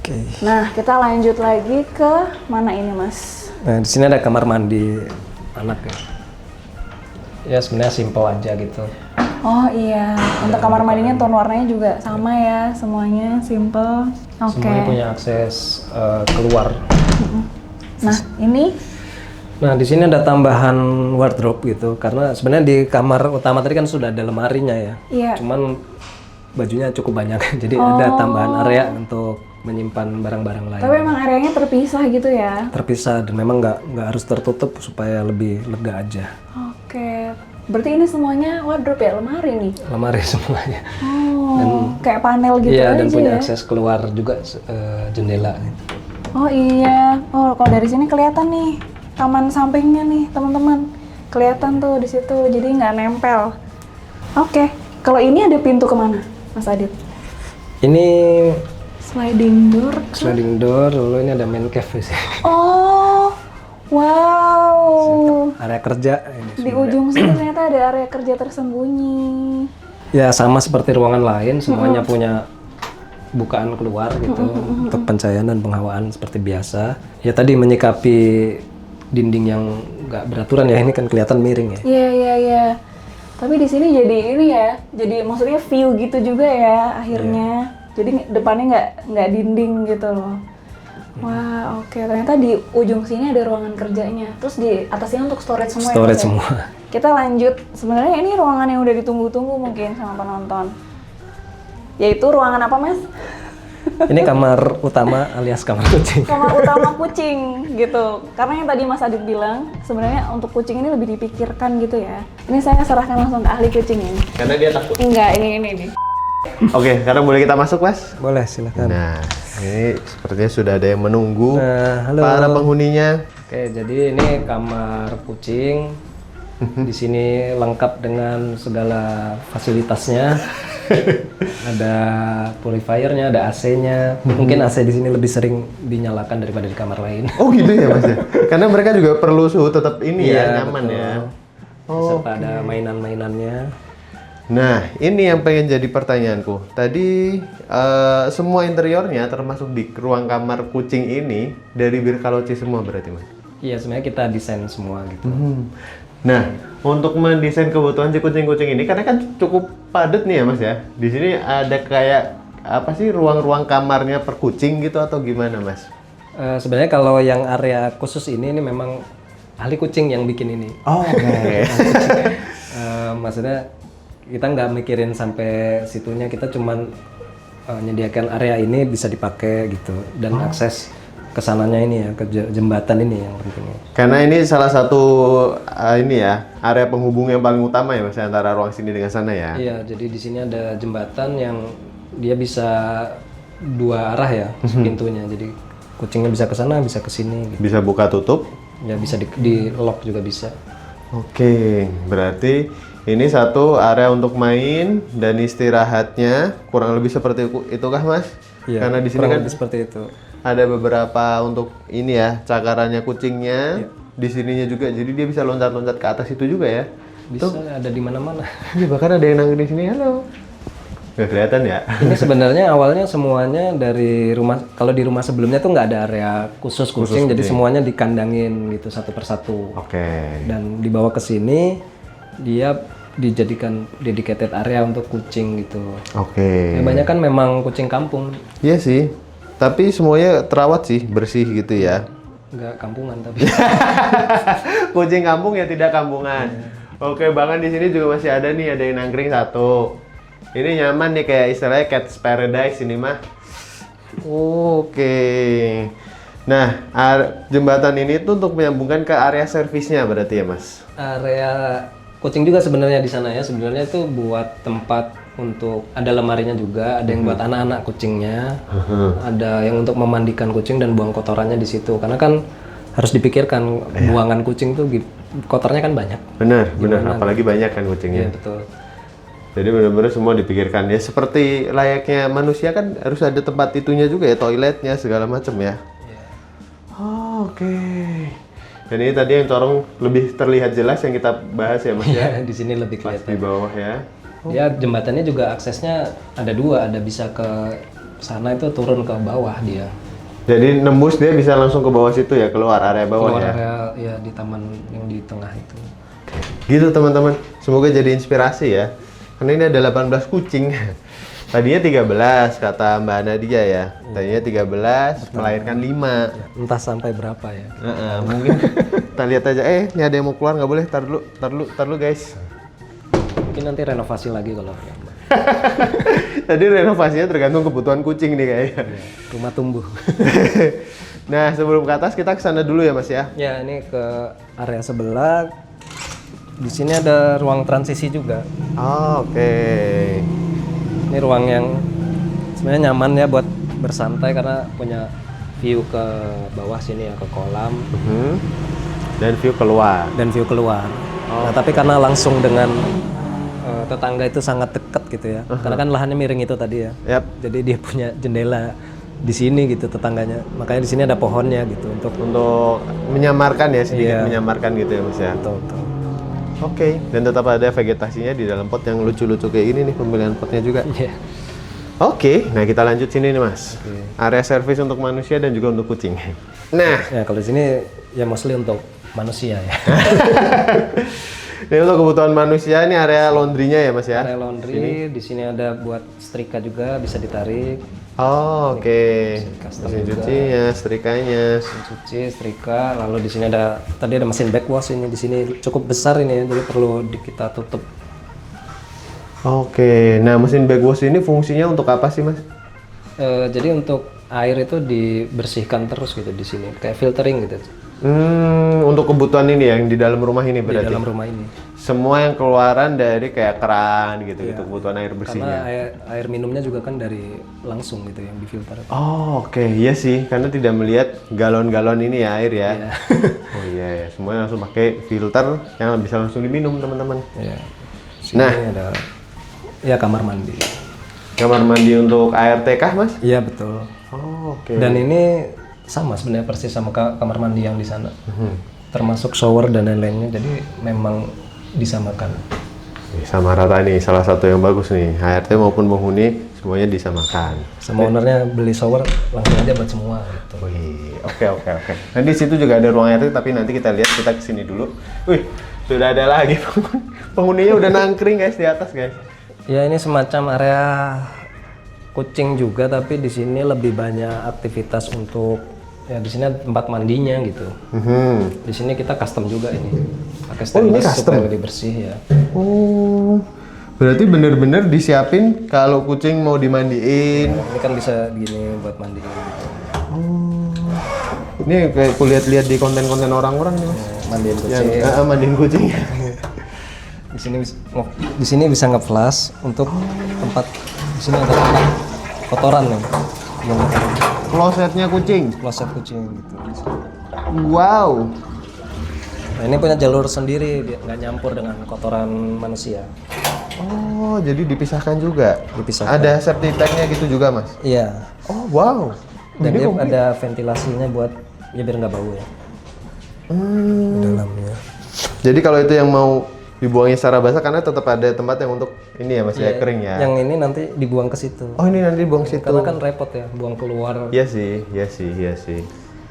Oke. Nah, kita lanjut lagi ke mana ini Mas? Nah, di sini ada kamar mandi anak ya. Ya sebenarnya simple aja gitu. Oh iya, untuk kamar mandinya tone warnanya juga sama ya, semuanya simple. Oke. Semuanya punya akses keluar. Nah, ini Nah, di sini ada tambahan wardrobe gitu, karena sebenarnya di kamar utama tadi kan sudah ada lemarinya ya. iya. Cuman bajunya cukup banyak, jadi ada tambahan area untuk menyimpan barang-barang lain. Tapi emang areanya terpisah gitu ya. Terpisah dan memang nggak harus tertutup supaya lebih lega aja. Oke. Berarti ini semuanya wardrobe ya, lemari nih. Lemari semuanya. Oh, kayak panel gitu Iya, aja dan punya ya. akses keluar juga jendela gitu. Oh iya. Oh, kalau dari sini kelihatan nih taman sampingnya nih, teman-teman. Kelihatan tuh di situ, jadi nggak nempel. Oke. Kalau ini ada pintu kemana, Mas Adit? Ini Sliding door. sliding door, lalu ini ada main cave sih. Oh, wow. Area kerja ini. Di ujung sini ternyata ada area kerja tersembunyi. Ya sama seperti ruangan lain, semuanya punya bukaan keluar gitu untuk pencahayaan dan penghawaan seperti biasa. Ya tadi menyikapi dinding yang nggak beraturan ya, ini kan kelihatan miring ya. Iya, iya, iya. Tapi di sini jadi ini ya, jadi maksudnya view gitu juga ya akhirnya. Jadi depannya nggak dinding gitu loh. Wah, oke. Ternyata di ujung sini ada ruangan kerjanya. Terus di atasnya untuk storage semua. Storage ya, Mas, ya? semua. Kita lanjut. Sebenarnya ini ruangan yang udah ditunggu-tunggu mungkin sama penonton. Yaitu ruangan apa, Mas? Ini kamar utama alias kamar kucing. Kamar utama kucing gitu. Karena yang tadi Mas Adit bilang, sebenarnya untuk kucing ini lebih dipikirkan gitu ya. Ini saya serahkan langsung ke ahli kucing ini. Karena dia takut. Enggak, ini nih. Oke, sekarang boleh kita masuk, Mas? Boleh, silakan. Nah, ini sepertinya sudah ada yang menunggu Nah, halo. para penghuninya. Oke, jadi ini kamar kucing. Di sini lengkap dengan segala fasilitasnya. Ada purifiernya, ada AC-nya. Mungkin AC di sini lebih sering dinyalakan daripada di kamar lain. Oh gitu ya, Mas ya? Karena mereka juga perlu suhu tetap ini ya, nyaman betul. ya. Serta ada mainan-mainannya. Nah, ini yang pengen jadi pertanyaanku. Tadi semua interiornya termasuk di ruang kamar kucing ini dari Birkaloci semua berarti, Mas? Iya, sebenarnya kita desain semua gitu. Nah, untuk mendesain kebutuhan si kucing-kucing ini, karena kan cukup padat nih ya, Mas ya. Di sini ada kayak apa sih ruang-ruang kamarnya per kucing gitu atau gimana, Mas? Sebenarnya kalau yang area khusus ini memang ahli kucing yang bikin ini. Oh, oke. Maksudnya kita nggak mikirin sampai situnya, kita cuman menyediakan area ini bisa dipakai gitu, dan akses kesananya ini ya, ke jembatan ini yang penting. Karena ini salah satu ini ya, area penghubung yang paling utama ya, Mas, antara ruang sini dengan sana ya. Iya, jadi di sini ada jembatan yang dia bisa dua arah ya pintunya. Jadi kucingnya bisa ke sana, bisa ke sini. Gitu. Bisa buka tutup? Ya bisa di lock juga bisa. Oke, berarti ini satu area untuk main dan istirahatnya kurang lebih seperti itu kah Mas? Iya. Karena di sini kurang kan lebih seperti itu. ada beberapa untuk ini ya cakarannya kucingnya. Di sininya juga, jadi dia bisa loncat-loncat ke atas itu juga ya. Bisa ada di mana-mana. Ini bahkan ada yang nangis di sini. Halo. Nggak kelihatan ya? Ini sebenarnya awalnya semuanya dari rumah. Kalau di rumah sebelumnya tuh nggak ada area khusus kucing, jadi semuanya dikandangin gitu satu persatu. Oke. Dan dibawa ke sini, dia dijadikan dedicated area untuk kucing gitu. Oke. Banyak kan memang kucing kampung, Iya sih. Tapi semuanya terawat sih, bersih gitu ya. nggak kampungan tapi. Kucing kampung ya tidak kampungan. Oke, bahkan di sini juga masih ada nih, ada yang nangkring satu. Ini nyaman nih kayak istilahnya cat's paradise ini mah. Oke. Nah, jembatan ini tuh untuk menyambungkan ke area servisnya berarti ya, Mas? Area kucing juga sebenarnya di sana ya. Sebenarnya itu buat tempat untuk ada lemarinya juga, ada yang buat anak-anak kucingnya, ada yang untuk memandikan kucing dan buang kotorannya di situ. Karena kan harus dipikirkan buangan kucing tuh kotornya kan banyak. Benar. Apalagi banyak kan kucingnya. Iya betul. Jadi benar-benar semua dipikirkan ya. Seperti layaknya manusia kan harus ada tempat itunya juga ya, toiletnya segala macam ya. Oke. Dan ini tadi yang corong lebih terlihat jelas yang kita bahas ya Mas ya. Di sini lebih Pas kelihatan. di bawah ya. Ya jembatannya juga aksesnya ada dua, ada bisa ke sana itu turun ke bawah dia. Jadi nembus dia bisa langsung ke bawah situ ya, keluar area bawah Keluar ya. area ya di taman yang di tengah itu. Gitu teman-teman. Semoga jadi inspirasi ya. Karena ini ada 18 kucing. Tadinya 13 kata Mbak Nadia ya. Tadinya 13 melahirkan 5. Entah sampai berapa ya. Mungkin kita lihat aja. Ini ada yang mau keluar nggak boleh. Tar dulu guys. Mungkin nanti renovasi lagi kalau Tadi renovasinya tergantung kebutuhan kucing nih kayaknya. rumah tumbuh. Nah sebelum ke atas kita ke sana dulu ya Mas ya. Ya ini ke area sebelah. Di sini ada ruang transisi juga. Oke. Ini ruang yang sebenarnya nyaman ya buat bersantai karena punya view ke bawah sini ya, ke kolam. Dan view keluar. Nah tapi karena langsung dengan tetangga itu sangat dekat gitu ya. Karena kan lahannya miring itu tadi ya. Yap. Jadi dia punya jendela di sini gitu tetangganya. Makanya di sini ada pohonnya gitu untuk menyamarkan ya, sedikit Iya. menyamarkan gitu ya Mas ya. betul. Oke. Dan tetap ada vegetasinya di dalam pot yang lucu-lucu kayak ini nih, pemilihan potnya juga. Iya. Oke, nah kita lanjut sini nih Mas. Area servis untuk manusia dan juga untuk kucing. Nah, Ya kalau di sini ya mostly untuk manusia ya. ini untuk kebutuhan manusia, ini area laundry-nya ya Mas ya? Area laundry, di sini ada buat setrika juga bisa ditarik. Oh, oke. Custom Mesin juga. cucinya, setrikanya. Mesin cuci, setrika, lalu di sini ada tadi ada mesin backwash ini di sini cukup besar ini ya, jadi perlu kita tutup. Oke, nah mesin backwash ini fungsinya untuk apa sih Mas? Jadi untuk air itu dibersihkan terus gitu di sini, kayak filtering gitu Untuk kebutuhan ini yang di dalam rumah ini di berarti? dalam rumah ini. Semua yang keluaran dari kayak keran gitu-gitu, kebutuhan air Karena bersihnya. air minumnya juga kan dari langsung gitu yang difilter. Oh, oke, iya sih, karena tidak melihat galon-galon ini ya air ya. Iya. Oh iya ya, semuanya langsung pakai filter yang bisa langsung diminum teman-teman. Iya. Sini ada ya kamar mandi. Kamar mandi untuk ART kah Mas? Iya betul. Oh, oke. Dan ini sama sebenarnya persis sama kamar mandi yang di sana. Termasuk shower dan lain-lainnya, jadi memang disamakan. Sama rata nih, salah satu yang bagus nih. ART maupun penghuni semuanya disamakan. Sama ownernya beli shower langsung aja buat semua gitu. Wih, oke. Nah di situ juga ada ruang ART, tapi nanti kita lihat, kita kesini dulu. Wih, sudah ada lagi penghuninya udah nangkring guys di atas guys. Ya ini semacam area kucing juga, tapi di sini lebih banyak aktivitas untuk ya di sini ada tempat mandinya gitu. Di sini kita custom juga ini. Pakai stainless supaya lebih bersih ya. Oh, berarti bener-bener disiapin kalau kucing mau dimandiin. Ini kan bisa gini buat mandiin gitu. Ini kayak kulihat-lihat di konten-konten orang-orang nih Mas. Mandiin Yang kucing. mandiin kucing. Di sini bisa nge-flash untuk tempat Di sini ada kotak kotoran nih. Klosetnya kucing. Kloset kucing gitu. Wow. Nah, ini punya jalur sendiri, dia nggak nyampur dengan kotoran manusia. Oh, jadi dipisahkan juga. Dipisahkan. Ada septic tanknya gitu juga, Mas. Iya. Oh, wow. Dan Ini dia komplit. ada ventilasinya buat ya biar nggak bau ya. Di dalamnya. Jadi kalau itu yang mau dibuangnya secara basah karena tetap ada tempat yang untuk ini ya, Mas, ya, kering ya. Yang ini nanti dibuang ke situ. Oh, ini nanti dibuang situ. Karena kan repot ya, buang keluar. Iya sih, iya sih, iya sih.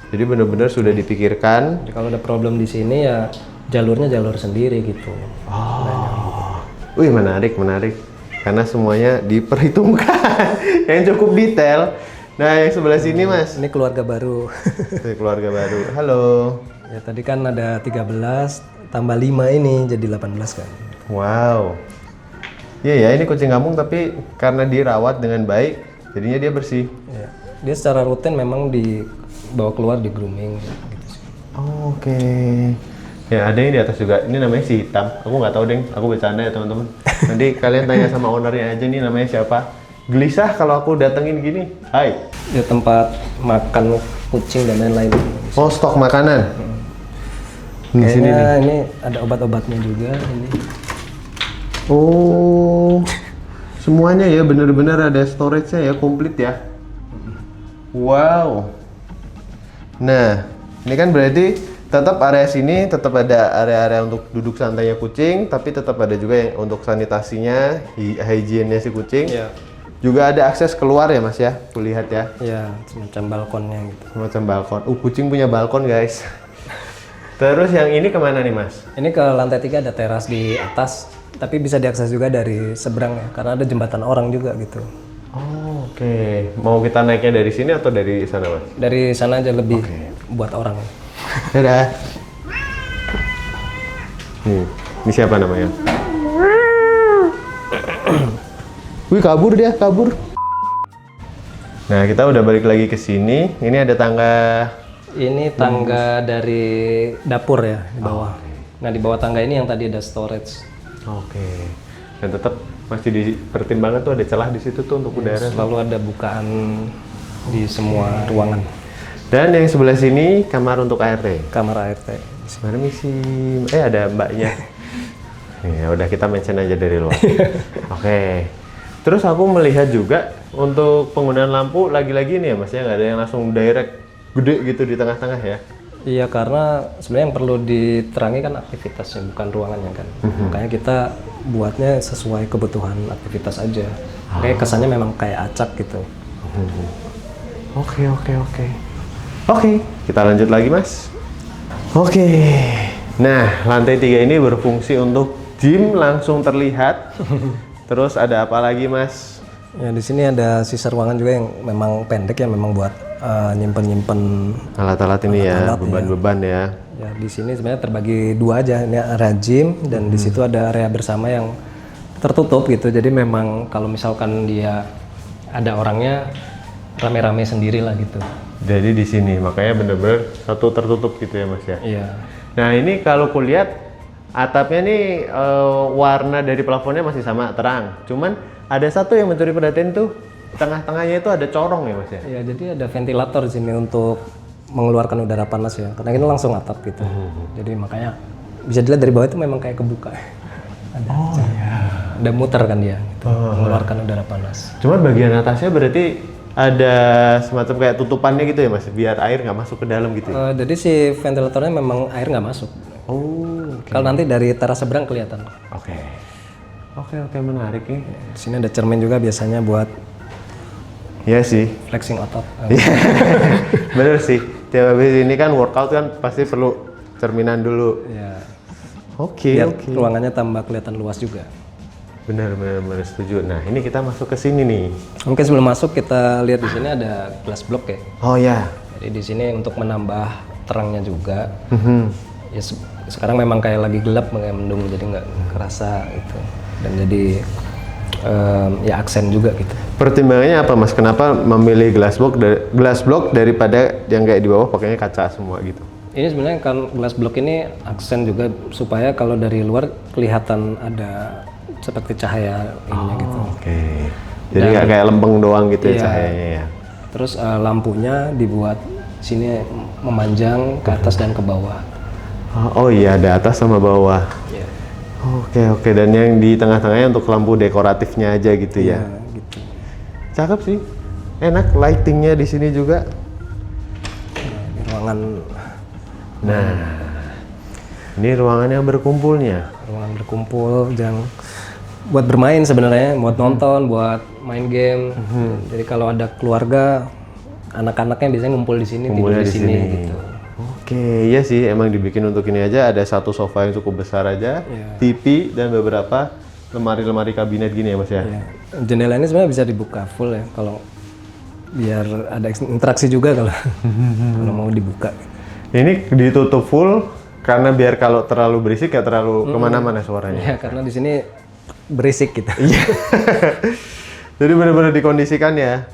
Jadi benar-benar sudah dipikirkan. Jadi kalau ada problem di sini ya jalurnya jalur sendiri gitu. Wih, menarik, menarik. Karena semuanya diperhitungkan yang cukup detail. Nah, yang sebelah sini, Mas. Ini keluarga baru. Ini keluarga baru. Halo. Ya tadi kan ada 13 tambah 5 ini jadi 18 kan. Wow. Iya ya, ini kucing kampung tapi karena dirawat dengan baik, jadinya dia bersih. Ya. Dia secara rutin memang dibawa keluar di grooming gitu sih. Oh, oke. Ya, ada yang di atas juga. Ini namanya si hitam. Aku nggak tahu, Deng. Aku bercanda ya, teman-teman. Nanti kalian tanya sama ownernya aja nih namanya siapa. Gelisah kalau aku datengin gini. Hai. Ya tempat makan kucing dan lain-lain. Oh, stok makanan. Di sini nih. Kayaknya ini ada obat-obatnya juga ini. Oh. Semuanya ya benar-benar ada storage-nya ya, komplit ya. Wow. Nah, ini kan berarti tetap area sini tetap ada area-area untuk duduk santainya kucing, tapi tetap ada juga yang untuk sanitasinya, hygiene-nya si kucing. Iya. Juga ada akses keluar ya, Mas ya. Kulihat ya. Ya, semacam balkonnya gitu. Semacam balkon. Kucing punya balkon, guys. Terus yang ini kemana nih, Mas? Ini ke lantai 3 ada teras di atas, tapi bisa diakses juga dari seberang ya, karena ada jembatan orang juga gitu. Oh, oke. Mau kita naiknya dari sini atau dari sana, Mas? Dari sana aja lebih buat orang. Dadah. Ini siapa namanya? Wih, kabur dia, kabur. Nah, kita udah balik lagi ke sini. Ini ada tangga. Ini tangga dari dapur ya di bawah. Nah di bawah tangga ini yang tadi ada storage. Oke. Dan tetap masih dipertimbangkan tuh ada celah di situ tuh untuk udara. Selalu ada bukaan di semua ruangan. Dan yang sebelah sini kamar untuk ART. Kamar ART. Permisi. Ada mbaknya. Ya udah kita mention aja dari luar. Oke. Terus aku melihat juga untuk penggunaan lampu lagi-lagi nih ya, Mas ya, nggak ada yang langsung direct gede gitu di tengah-tengah ya. Iya, karena sebenarnya yang perlu diterangi kan aktivitasnya, bukan ruangannya kan. Makanya kita buatnya sesuai kebutuhan aktivitas aja. Kayak kesannya memang kayak acak gitu. Oke. Oke, kita lanjut lagi, Mas. Oke. Nah, lantai 3 ini berfungsi untuk gym langsung terlihat. Terus ada apa lagi, Mas? Ya di sini ada sisa ruangan juga yang memang pendek ya, memang buat nyimpen Alat-alat ini ya, alat-alat beban-beban ya. Ya di sini sebenarnya terbagi dua aja, ini area gym dan di situ ada area bersama yang tertutup gitu. Jadi memang kalau misalkan dia ada orangnya rame-rame sendiri lah gitu. Jadi di sini makanya bener-bener satu tertutup gitu ya, Mas ya. Iya. Nah, ini kalau kulihat atapnya nih warna dari plafonnya masih sama terang. Cuman ada satu yang mencuri perhatian tuh, tengah-tengahnya itu ada corong ya, Mas ya. Iya, jadi ada ventilator di sini untuk mengeluarkan udara panas ya. Karena ini langsung atap gitu. Jadi makanya bisa dilihat dari bawah itu memang kayak kebuka. Ada. Ada muter kan dia, gitu, mengeluarkan udara panas. Cuman bagian atasnya berarti ada semacam kayak tutupannya gitu ya, Mas, biar air nggak masuk ke dalam gitu ya? Jadi si ventilatornya memang air nggak masuk. Oh, Kalau nanti dari teras seberang kelihatan. oke. Oke, menarik nih. Di sini ada cermin juga biasanya buat Iya sih. flexing otot. Bener sih. Tiap habis ini kan workout kan pasti perlu cerminan dulu. Ya. Oke. Biar ruangannya tambah kelihatan luas juga. Benar setuju. Nah, ini kita masuk ke sini nih. Mungkin sebelum masuk kita lihat di sini ada glass block ya. Oh ya. Jadi di sini untuk menambah terangnya juga. Ya sekarang memang kayak lagi gelap, kayak mendung, jadi nggak kerasa gitu. Dan jadi ya aksen juga gitu. Pertimbangannya apa, Mas? Kenapa memilih glass block daripada yang kayak di bawah pakainya kaca semua gitu? Ini sebenarnya kan glass block ini aksen juga supaya kalau dari luar kelihatan ada seperti cahaya ininya gitu. Oke. Jadi nggak kayak lempeng doang gitu ya cahayanya ya. Terus lampunya dibuat sini memanjang ke atas dan ke bawah. Oh iya, ada atas sama bawah. Iya. Oke, dan yang di tengah-tengahnya untuk lampu dekoratifnya aja gitu ya. Gitu. Cakep sih, enak lightingnya di sini juga. Di ruangan. Nah, ini ruangan yang berkumpulnya. Ruangan berkumpul, yang buat bermain sebenarnya, buat nonton, buat main game. Jadi kalau ada keluarga, anak-anaknya biasanya ngumpul di sini, tidur di sini gitu. Oke, iya sih, emang dibikin untuk ini aja. Ada satu sofa yang cukup besar aja, TV dan beberapa lemari-lemari kabinet gini ya Mas ya. Ya. Jendela ini sebenarnya bisa dibuka full ya, kalau biar ada interaksi juga kalau kalau mau dibuka. Ini ditutup full karena biar kalau terlalu berisik ya terlalu kemana-mana suaranya. Ya, karena di sini berisik gitu. Iya. Jadi benar-benar dikondisikan ya.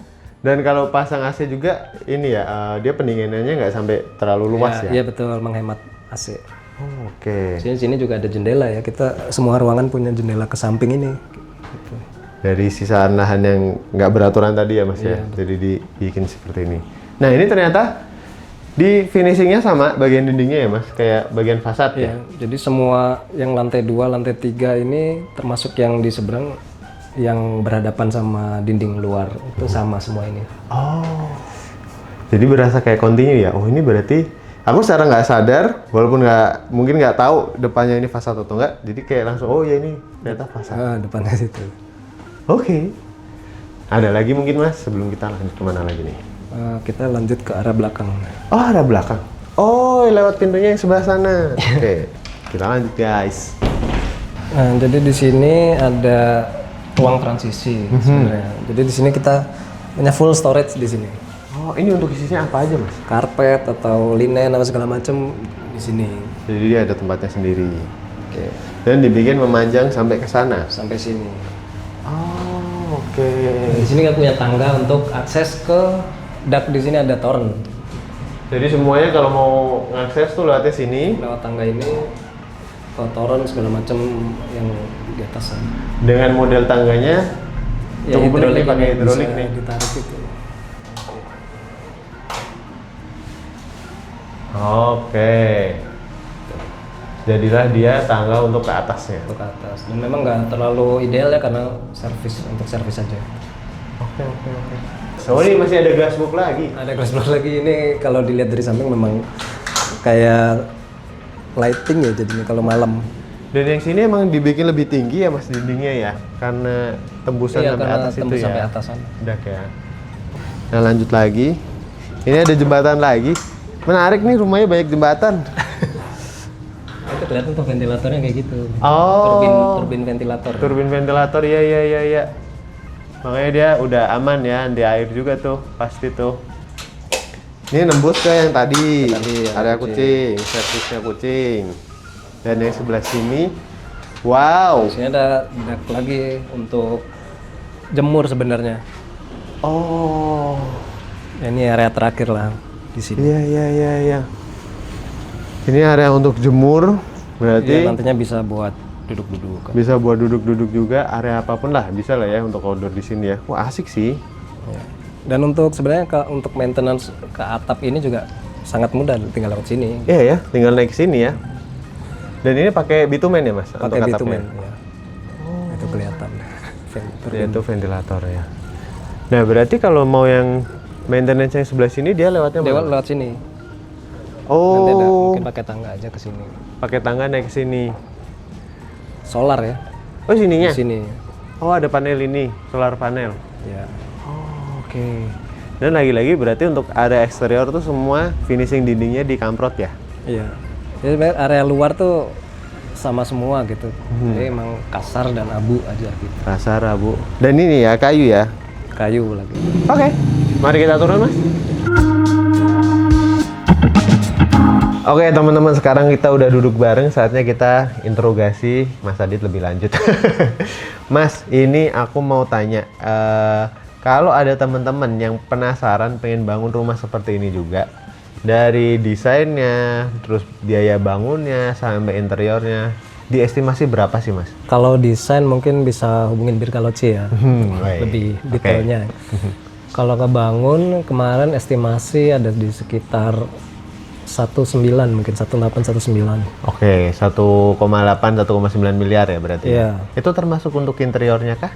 Dan kalau pasang AC juga ini ya, dia pendinginannya nggak sampai terlalu luas ya? Iya betul, menghemat AC. Oh, oke. Sini juga ada jendela ya, kita semua ruangan punya jendela ke samping ini. Gitu. Dari sisaan lahan yang nggak beraturan tadi ya Mas ya? Jadi dibikin seperti ini. Nah ini ternyata di finishingnya sama bagian dindingnya ya Mas? Kayak bagian fasad ya? Jadi semua yang lantai 2, lantai 3 ini termasuk yang di seberang yang berhadapan sama dinding luar itu sama semua ini. Oh, jadi berasa kayak kontinu ya? Oh ini berarti aku secara nggak sadar, walaupun mungkin nggak tahu depannya ini fasad atau enggak, jadi kayak langsung oh ya ini ternyata fasad. Depannya situ. Oke. Ada lagi mungkin Mas sebelum kita lanjut kemana lagi nih? Kita lanjut ke arah belakang. Oh arah belakang. Oh lewat pintunya yang sebelah sana. Oke. Kita lanjut guys. Nah jadi di sini ada ruang transisi sebenarnya. Jadi di sini kita punya full storage di sini. Oh ini untuk isinya apa aja Mas? Karpet atau linen apa segala macam di sini. Jadi dia ada tempatnya sendiri. Oke. Dan dibikin memanjang sampai ke sana. Sampai sini. Oh oke. Di sini kita punya tangga untuk akses ke dak, di sini ada toren. Jadi semuanya kalau mau ngakses tuh lewatnya sini. Lewat tangga ini ke toren segala macam yang di atas sana. Dengan model tangganya cukup unik nih, pakai hidrolik nih. Ditarik itu. Oke. Jadilah dia tangga untuk ke atasnya. Untuk ke atas. Dan memang nggak terlalu ideal ya karena untuk servis aja. Oke. So ini masih ada glassbook lagi. Ada glassblock lagi, ini kalau dilihat dari samping memang kayak lighting ya jadinya kalau malam. Dan yang sini emang dibikin lebih tinggi ya Mas dindingnya ya, karena tembusan sampai atas itu ya. sampai atas sana. Udah ya. Nah lanjut lagi. Ini ada jembatan lagi. Menarik nih rumahnya banyak jembatan. Itu kelihatan tuh ventilatornya kayak gitu. Oh. Turbin ventilator. Turbin ventilator iya. Makanya dia udah aman ya, anti air juga tuh, pasti tuh. Ini nembus ke yang tadi area kucing, servisnya kucing. Dan yang sebelah sini, wow. Di sini ada dak lagi untuk jemur sebenarnya. Oh. Ini area terakhir lah di sini. Iya. Ini area untuk jemur, berarti Nantinya bisa buat duduk-duduk. bisa buat duduk-duduk juga, area apapun lah bisa lah ya untuk outdoor di sini ya. Wah asik sih. Ya. Dan untuk sebenarnya untuk maintenance ke atap ini juga sangat mudah, tinggal lewat sini. Iya ya, tinggal naik ke sini ya. Dan ini pakai bitumen ya Mas? Pakai untuk bitumen. atapnya? Ya. Itu kelihatan. Dia itu ventilator ya. Nah berarti kalau mau yang maintenance yang sebelah sini dia lewatnya mana? Lewat sini. Nanti ada Oh, mungkin pakai tangga aja ke sini. pakai tangga naik ke sini. Solar ya. Oh sininya? Di sini. Oh ada panel ini, solar panel. Ya. Oh, oke. Dan lagi-lagi berarti untuk area eksterior tuh semua finishing dindingnya dikamprot ya? Iya. Jadi sebenarnya area luar tuh sama semua gitu. Jadi emang kasar dan abu aja gitu. Rasa rabu. Dan ini ya kayu ya? Kayu lagi. Oke. Mari kita turun Mas. Oke teman-teman, sekarang kita udah duduk bareng, saatnya kita interogasi Mas Adit lebih lanjut. Mas, ini aku mau tanya, kalau ada teman-teman yang penasaran pengen bangun rumah seperti ini juga, dari desainnya, terus biaya bangunnya, sampai interiornya, diestimasi berapa sih Mas? Kalau desain mungkin bisa hubungin Birkaloci ya, Baik. lebih detailnya. Kalau kebangun kemarin estimasi ada di sekitar 19 mungkin 1819. Oke, 1,8 1,9 miliar ya berarti. Iya. Itu termasuk untuk interiornya kah?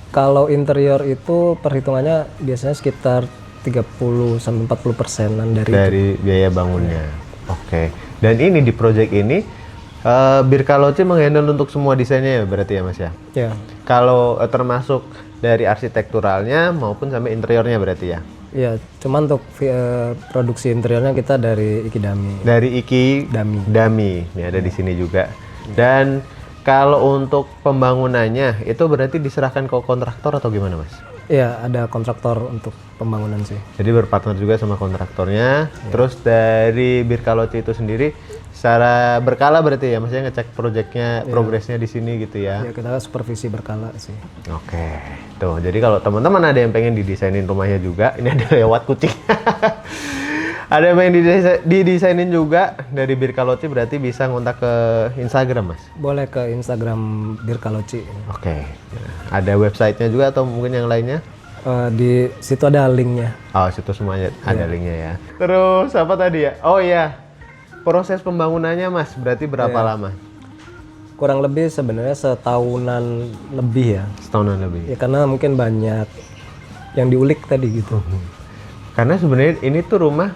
Kalau interior itu perhitungannya biasanya sekitar 30 sampai 40%-an Dari biaya bangunnya. Oke. Dan ini di project ini Birkaloci menghandle untuk semua desainnya ya berarti ya Mas ya? Ya. Kalau termasuk dari arsitekturalnya maupun sampai interiornya berarti ya? Iya, cuman untuk produksi interiornya kita dari Ikidami. Dari Iki Dami. Ini ada di sini juga. Dan kalau untuk pembangunannya itu berarti diserahkan ke kontraktor atau gimana Mas? Iya, ada kontraktor untuk pembangunan sih. Jadi berpartner juga sama kontraktornya. Terus dari Birkaloci itu sendiri secara berkala berarti ya, maksudnya ngecek proyeknya, progresnya di sini gitu ya. Ya, kita supervisi berkala sih. Oke, tuh. Jadi kalau teman-teman ada yang pengen didesainin rumahnya juga, ini ada lewat kucing. Ada yang pengen didesainin juga dari Birkaloci berarti bisa ngontak ke Instagram Mas? Boleh ke Instagram Birkaloci. Oke. Ada websitenya juga atau mungkin yang lainnya? Di situ ada linknya. Oh, situ semuanya ada linknya ya. Terus apa tadi ya? Oh iya, proses pembangunannya Mas, berarti berapa lama? Kurang lebih sebenarnya setahunan lebih ya. Setahunan lebih. Ya karena mungkin banyak yang diulik tadi gitu. Karena sebenarnya ini tuh rumah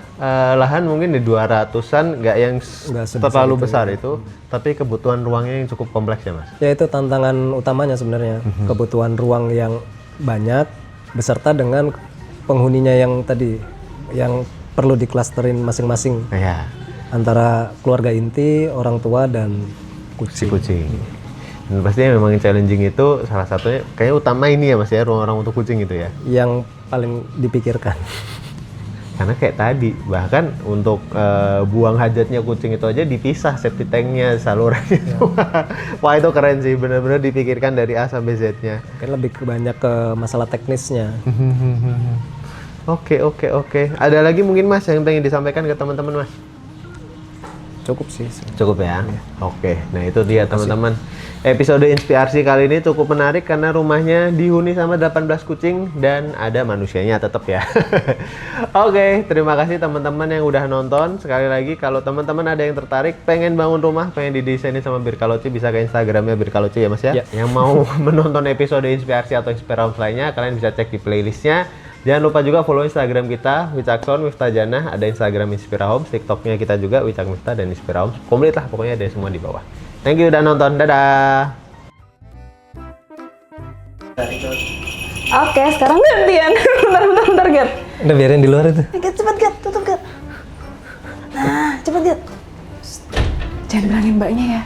lahan mungkin di 200-an, nggak yang terlalu besar itu, tapi kebutuhan ruangnya yang cukup kompleks ya Mas? Ya itu tantangan utamanya sebenarnya, kebutuhan ruang yang banyak beserta dengan penghuninya yang tadi, yang perlu diklasterin masing-masing. Iya. Antara keluarga inti, orang tua, dan Si kucing. Dan pastinya memang challenging itu salah satunya, kayaknya utama ini ya Mas ya, ruang-ruang untuk kucing itu ya? Yang paling dipikirkan. Karena kayak tadi, bahkan untuk buang hajatnya kucing itu aja dipisah, septic tanknya, salurannya semua. Wah itu keren sih, benar-benar dipikirkan dari A sampai Z-nya. Mungkin lebih banyak ke masalah teknisnya. Oke. Ada lagi mungkin Mas yang pengen disampaikan ke teman-teman Mas? Cukup sih. Cukup ya? Oke, nah itu dia teman-teman. Episode inspirasi kali ini cukup menarik karena rumahnya dihuni sama 18 kucing dan ada manusianya tetap ya. Oke, terima kasih teman-teman yang udah nonton. Sekali lagi kalau teman-teman ada yang tertarik pengen bangun rumah, pengen didesainin sama Birkaloci, bisa ke Instagramnya Birkaloci ya Mas ya. Yang mau menonton episode inspirasi atau Inspirahome lainnya, kalian bisa cek di playlistnya. Jangan lupa juga follow Instagram kita, Wicakson, Miftah Janah, ada Instagram Inspirahome, TikToknya kita juga, Wicak Miftah dan Inspirahome. Komplit lah, pokoknya ada semua di bawah. Thank you udah nonton, dadah! Oke, sekarang gantian. Bentar, Gat. Udah biarin di luar itu. Gat, cepet, Gat. Tutup, Gat. Nah, cepet, Gat. Jangan bilangin mbaknya ya.